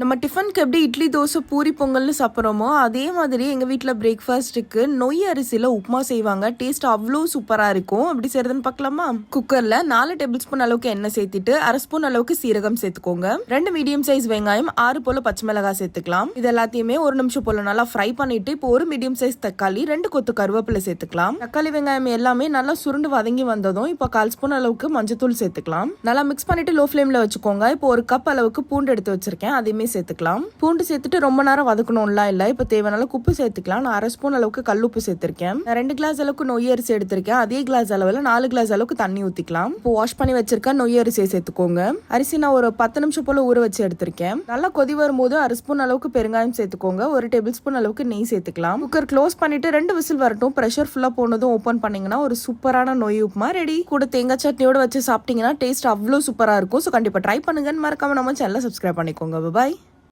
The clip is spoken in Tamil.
நம்ம டிஃபனுக்கு எப்படி இட்லி தோசை பூரி பொங்கல்னு சாப்பிட்றோமோ அதே மாதிரி எங்கள் வீட்டில் பிரேக்ஃபாஸ்ட்டுக்கு நொய் அரிசியில் உப்புமா செய்வாங்க. டேஸ்ட் அவ்வளோ சூப்பராக இருக்கும். அப்படி செய்யறதுன்னு பார்க்கலாமா? குக்கரில் 4 டேபிள் ஸ்பூன் அளவுக்கு எண்ணெய் சேர்த்துட்டு 1/2 ஸ்பூன் அளவுக்கு சீரகம் சேர்த்துக்கோங்க. 2 மீடியம் சைஸ் வெங்காயம், 6 போல பச்சை மிளகாய் சேர்த்துக்கலாம். இது எல்லாத்தையுமே 1 நிமிஷம் போல நல்லா ஃப்ரை பண்ணிட்டு இப்போ 1 மீடியம் சைஸ் தக்காளி, 2 கொத்து கருவேப்பிலை சேர்த்துக்கலாம். தக்காளி வெங்காயம் எல்லாமே நல்லா சுருண்டு வதங்கி வந்ததும் இப்போ 1/4 ஸ்பூன் அளவுக்கு மஞ்சத்தூள் சேர்த்துக்கலாம். நல்லா மிக்ஸ் பண்ணிட்டு லோ ஃப்ளேம்ல வச்சுக்கோங்க. இப்போ 1 கப் அளவுக்கு பூண்டு எடுத்து வச்சிருக்கேன், அதையுமே சேர்த்துக்கலாம். பூண்டு சேர்த்துட்டு ரொம்ப நேரம் வதக்கணும்லாம் இல்ல. இப்ப தேவையான உப்பு சேர்த்துக்கலாம். நான் 1/2 ஸ்பூன் அளவுக்கு கல்லுப்பு சேர்த்திருக்கேன். நான் 2 கிளாஸ் அளவுக்கு நொய் அரிசி எடுத்திருக்கேன். அதே கிளாஸ் அளவுல 4 கிளாஸ் அளவுக்கு தண்ணி ஊத்திக்கலாம். இப்போ வாஷ் பண்ணி வச்சிருக்க நொய் அரிசியை சேர்த்துக்கோங்க. அரிசி நான் ஒரு 10 நிமிஷம் போல ஊற வச்சு எடுத்திருக்கேன். நல்லா கொதி வரும்போது 1/2 ஸ்பூன் அளவுக்கு பெருங்காயம் சேர்த்துக்கோங்க. 1 டேபிள் ஸ்பூன் அளவுக்கு நெய் சேர்த்துக்கலாம். குக்கர் க்ளோஸ் பண்ணிட்டு 2 விசில் வரட்டும். பிரஷர் ஃபுல்லா போனதும் ஓபன் பண்ணீங்கன்னா ஒரு சூப்பரான நொய் உப்புமா ரெடி. கூட தேங்காய் சட்னியோட வச்சு சாப்பிட்டீங்கன்னா டேஸ்ட் அவ்வளோ சூப்பரா இருக்கும். ஸோ கண்டிப்பா ட்ரை பண்ணுங்கன்னு மறக்காம நம்ம சேனலை சப்ஸ்கிரைப் பண்ணிக்கோங்க. பாய்.